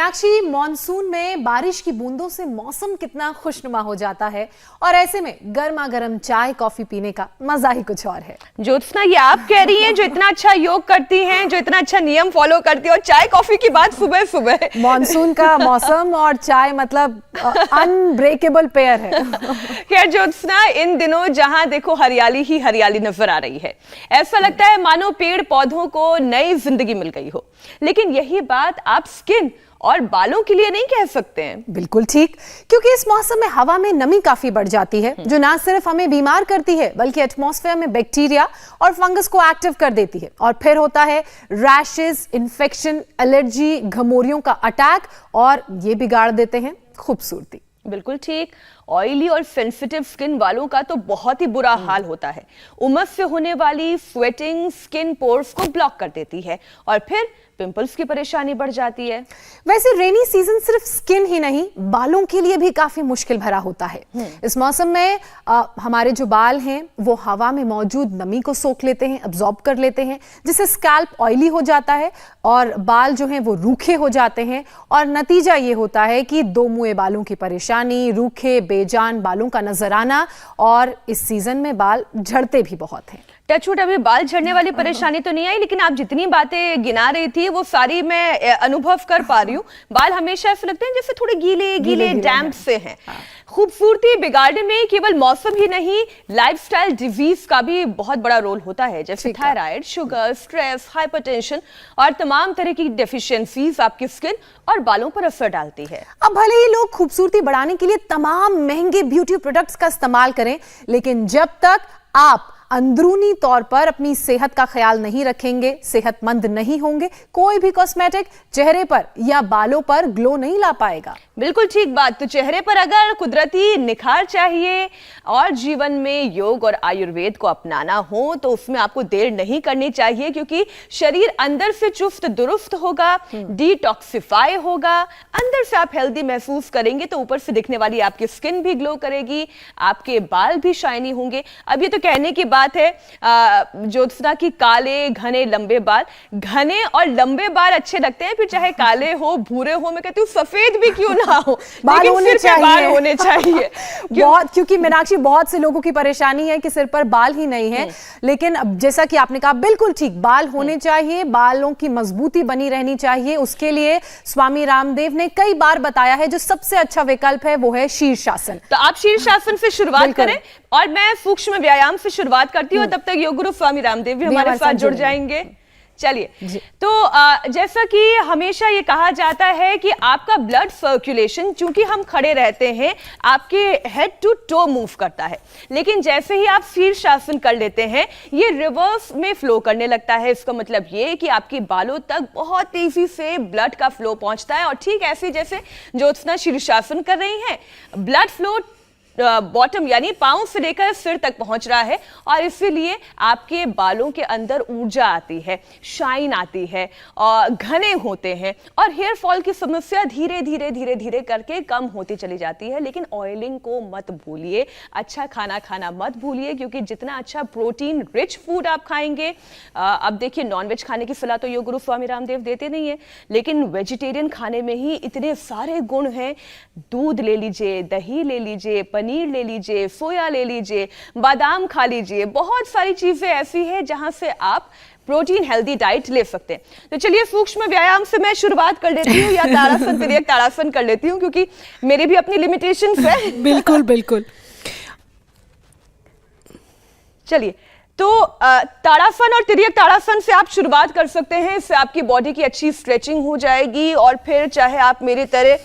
Meenakshi, monsoon में बारिश की बूंदों से मौसम कितना खुशनुमा हो जाता है और ऐसे में गर्मा गर्म चाय कॉफी पीने का मजा ही कुछ और है। ज्योत्सना, ये आप कह रही हैं जो इतना अच्छा योग करती हैं, जो इतना अच्छा नियम फॉलो करती है, और चाय कॉफी की बात सुबह सुबह। मॉनसून का मौसम और चाय मतलब अनब्रेकेबल पेयर है। खैर ज्योत्सना, इन दिनों जहां देखो हरियाली ही हरियाली नजर आ रही है, ऐसा लगता है मानो पेड़ पौधों को नई जिंदगी मिल गई हो। लेकिन यही बात आप स्किन और बालों के लिए नहीं कह सकते हैं। बिल्कुल ठीक, क्योंकि इस मौसम में हवा में नमी काफी बढ़ जाती है, जो ना सिर्फ हमें बीमार करती है बल्कि एटमॉस्फेयर में बैक्टीरिया और फंगस को एक्टिव कर देती है। और फिर होता है रैशेस, इन्फेक्शन, एलर्जी, घमौरियों का अटैक, और ये बिगाड़ देते हैं खूबसूरती। बिल्कुल ठीक। ऑयली और सेंसिटिव स्किन वालों का तो बहुत ही बुरा हाल होता है। उमस से होने वाली स्वेटिंग स्किन पोर्स को ब्लॉक कर देती है और फिर पिंपल्स की परेशानी बढ़ जाती है। वैसे रेनी सीजन सिर्फ स्किन ही नहीं, बालों के लिए भी काफी मुश्किल भरा होता है। इस मौसम में हमारे जो बाल हैं वो हवा में मौजूद नमी को सोख लेते हैं, अब्सॉर्ब कर लेते हैं, जिससे स्कैल्प ऑयली हो जाता है और बाल जो हैं वो रूखे हो जाते हैं। और नतीजा ये होता है कि दो मुँहे बालों की परेशानी, रूखे बेजान बालों का नजर आना, और इस सीजन में बाल झड़ते भी बहुत हैं। टचवुड, अभी बाल झड़ने वाली परेशानी तो नहीं आई, लेकिन आप जितनी बातें गिना रही थी वो सारी मैं अनुभव कर पा रही हूँ। बाल हमेशा ऐसे लगते हैं जैसे थोड़े गीले गीले डैम्प से हैं। खूबसूरती बिगाड़ने में केवल मौसम ही नहीं, लाइफस्टाइल डिजीज का भी बहुत बड़ा रोल होता है, जैसे थायराइड, शुगर, स्ट्रेस, हाइपरटेंशन और तमाम तरह की डेफिशिएंसीज आपकी स्किन और बालों पर असर डालती है। अब भले ही लोग खूबसूरती बढ़ाने के लिए तमाम महंगे ब्यूटी प्रोडक्ट्स का इस्तेमाल करें, लेकिन जब तक आप अंदरूनी तौर पर अपनी सेहत का ख्याल नहीं रखेंगे, सेहतमंद नहीं होंगे, कोई भी कॉस्मेटिक चेहरे पर या बालों पर ग्लो नहीं ला पाएगा। बिल्कुल ठीक बात। तो चेहरे पर अगर कुदरती निखार चाहिए और जीवन में योग और आयुर्वेद को अपनाना हो तो उसमें आपको देर नहीं करनी चाहिए, क्योंकि शरीर अंदर से चुस्त दुरुस्त होगा, डिटॉक्सिफाई होगा, अंदर से आप हेल्दी महसूस करेंगे तो ऊपर से दिखने वाली आपकी स्किन भी ग्लो करेगी, आपके बाल भी शाइनी होंगे। अब ये तो कहने की बात है ज्योत्सना की काले घने लंबे बाल, घने और लंबे बाल अच्छे लगते हैं, फिर चाहे काले हो भूरे हो, मैं कहती हूँ सफेद भी क्यों ना हो, बाल होने चाहिए। बाल होने चाहिए। क्योंकि मीनाक्षी, बहुत से लोगों की परेशानी है कि सिर पर बाल ही नहीं है, लेकिन अब जैसा कि आपने कहा बिल्कुल ठीक, बाल होने चाहिए, बालों की मजबूती बनी रहनी चाहिए। उसके लिए स्वामी रामदेव ने कई बार बताया है जो सबसे अच्छा विकल्प है वो है शीर्षासन। तो आप शीर्षासन से शुरुआत करें और मैं सूक्ष्म व्यायाम से शुरुआत करती हूँ। तब तक योग गुरु स्वामी रामदेव भी हमारे साथ जुड़ जाएंगे। चलिए, तो जैसा कि हमेशा ये कहा जाता है कि आपका ब्लड सर्कुलेशन, चूंकि हम खड़े रहते हैं, आपके हेड टू टो मूव करता है, लेकिन जैसे ही आप शीर्षासन कर लेते हैं ये रिवर्स में फ्लो करने लगता है। इसका मतलब ये कि आपके बालों तक बहुत तेजी से ब्लड का फ्लो पहुंचता है, और ठीक ऐसे जैसे ज्योत्सना शीर्षासन कर रही हैं, ब्लड फ्लो बॉटम यानी पांव से लेकर सिर तक पहुंच रहा है, और इसीलिए आपके बालों के अंदर ऊर्जा आती है, शाइन आती है, और घने होते हैं, और हेयर फॉल की समस्या धीरे धीरे धीरे धीरे करके कम होती चली जाती है। लेकिन ऑयलिंग को मत भूलिए, अच्छा खाना खाना मत भूलिए, क्योंकि जितना अच्छा प्रोटीन रिच फूड आप खाएंगे, अब देखिए नॉनवेज खाने की सलाह तो योग गुरु स्वामी रामदेव देते नहीं है, लेकिन वेजिटेरियन खाने में ही इतने सारे गुण हैं। दूध ले लीजिए, दही ले लीजिए, पनीर ले लीजिए, सोया ले लीजिए, बादाम खा लीजिए, बहुत सारी चीजें ऐसी हैं जहां से आप प्रोटीन हेल्दी डाइट ले सकते हैं। तो चलिए सूक्ष्म व्यायाम से मैं शुरुआत कर लेती हूँ, या ताड़ासन तिर्यक ताड़ासन कर लेती हूँ, क्योंकि मेरी भी अपनी लिमिटेशंस है। बिल्कुल बिल्कुल। चलिए, तो ताड़ासन और तिर्यक ताड़ासन से आप शुरुआत कर सकते हैं। इससे आपकी बॉडी की अच्छी स्ट्रेचिंग हो जाएगी, और फिर चाहे आप मेरी तरह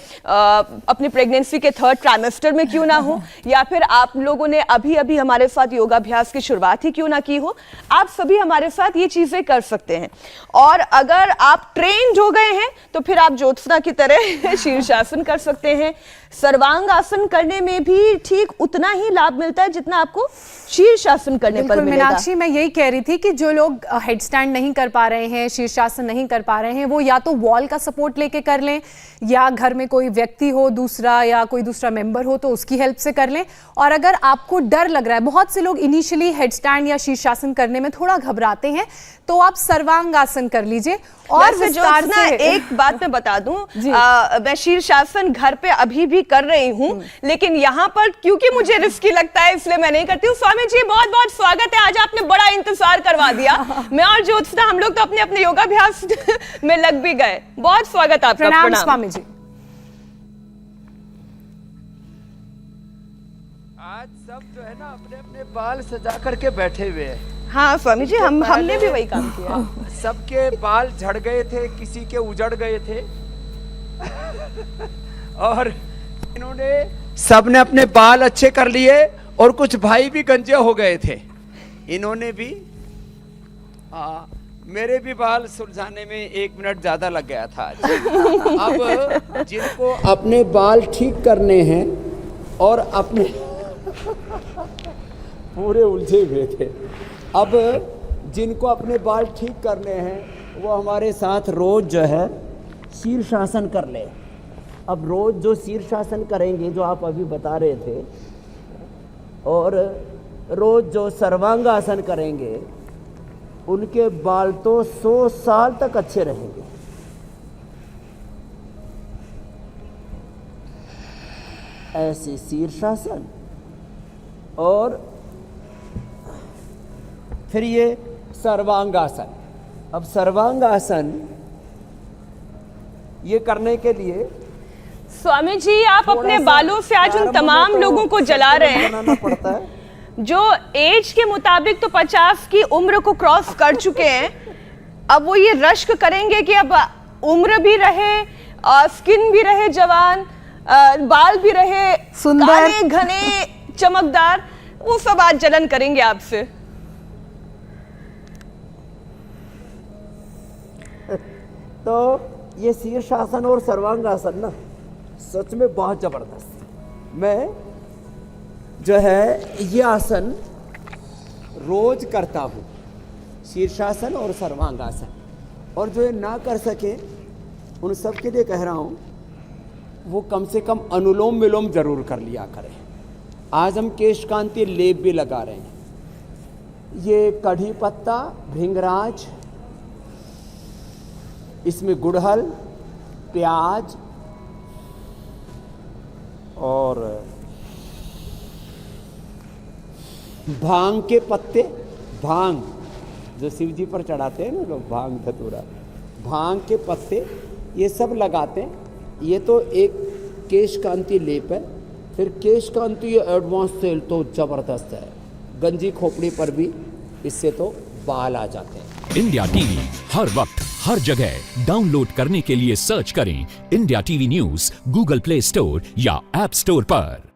अपनी प्रेगनेंसी के 3rd ट्राइमेस्टर में क्यों ना हो, या फिर आप लोगों ने अभी अभी हमारे साथ योगाभ्यास की शुरुआत ही क्यों ना की हो, आप सभी हमारे साथ ये चीजें कर सकते हैं। और अगर आप ट्रेन्ड हो गए हैं तो फिर आप ज्योत्सना की तरह शीर्षासन कर सकते हैं, सर्वांग आसन करने में भी ठीक उतना ही लाभ मिलता है जितना आपको शीर्षासन करने पर बिल्कुल मिलेगा। मीनाक्षी, मैं यही कह रही थी कि जो लोग हेड स्टैंड नहीं कर पा रहे हैं, शीर्षासन नहीं कर पा रहे हैं, वो या तो वॉल का सपोर्ट लेके कर लें, या घर में कोई व्यक्ति हो दूसरा या कोई दूसरा मेंबर हो तो उसकी हेल्प से कर लें। और अगर आपको डर लग रहा है, बहुत से लोग इनिशियली हेड स्टैंड या शीर्षासन करने में थोड़ा घबराते हैं, तो आप सर्वांगासन कर लीजिए। और विस्तार से एक बात मैं बता दूं, मैं शीर्षासन घर पे अभी भी कर रही हूं, लेकिन यहाँ पर क्योंकि मुझे रिस्की लगता है इसलिए मैं नहीं करती हूँ। स्वामी जी बहुत बहुत स्वागत है, आज आपने बड़ा इंतजार करवा दिया। मैं और ज्योत्सना हम लोग तो अपने अपने योगाभ्यास में लग भी गए। बहुत स्वागत आपका। प्रणाम स्वामी जी। आज सब जो है ना अपने अपने बाल सजा करके बैठे हुए हैं। हाँ स्वामी जी, हमने भी वही काम किया। सबके बाल झड़ गए थे, किसी के उजड़ गए थे और इन्होंने सबने अपने बाल अच्छे कर लिए और कुछ भाई भी गंजे हो गए थे। इन्होंने भी मेरे भी बाल सुलझाने में 1 मिनट ज्यादा लग गया था आज। अब जिनको अपने बाल ठीक करने हैं और अपने पूरे उलझे हुए थे, अब जिनको अपने बाल ठीक करने हैं वो हमारे साथ रोज जो है शीर्षासन कर ले। अब रोज जो शीर्षासन करेंगे जो आप अभी बता रहे थे, और रोज जो सर्वांगासन करेंगे, उनके बाल तो 100 साल तक अच्छे रहेंगे। ऐसे शीर्षासन और फिर ये सर्वांगासन। अब सर्वांगासन ये करने के लिए स्वामी जी आप अपने बालों से आज उन तमाम लोगों को जला रहे हैं बनाना पड़ता है जो एज के मुताबिक तो 50 की उम्र को क्रॉस कर चुके हैं। अब वो ये रश्क करेंगे कि अब उम्र भी रहे, स्किन भी रहे जवान, बाल भी रहे सुंदर, काले घने चमकदार, वो सब आज जलन करेंगे आपसे। तो ये शीर्षासन और सर्वांगासन ना सच में बहुत जबरदस्त। मैं जो है ये आसन रोज करता हूँ, शीर्षासन और सर्वांगासन। और जो ये ना कर सके उन सब के लिए कह रहा हूँ वो कम से कम अनुलोम विलोम जरूर कर लिया करें। आज हम केश कांति लेप भी लगा रहे हैं। ये कढ़ी पत्ता, भृंगराज, इसमें गुड़हल, प्याज और भांग के पत्ते, भांग जो शिव जी पर चढ़ाते हैं ना लोग, भांग धतूरा, भांग के पत्ते, ये सब लगाते हैं। ये तो एक केश कांति लेप है। फिर केश कांति ये एडवांस तेल तो ज़बरदस्त है। गंजी खोपड़ी पर भी इससे तो बाल आ जाते हैं। इंडिया टीवी हर वक्त हर जगह डाउनलोड करने के लिए सर्च करें India TV news Google play store या ऐप स्टोर पर।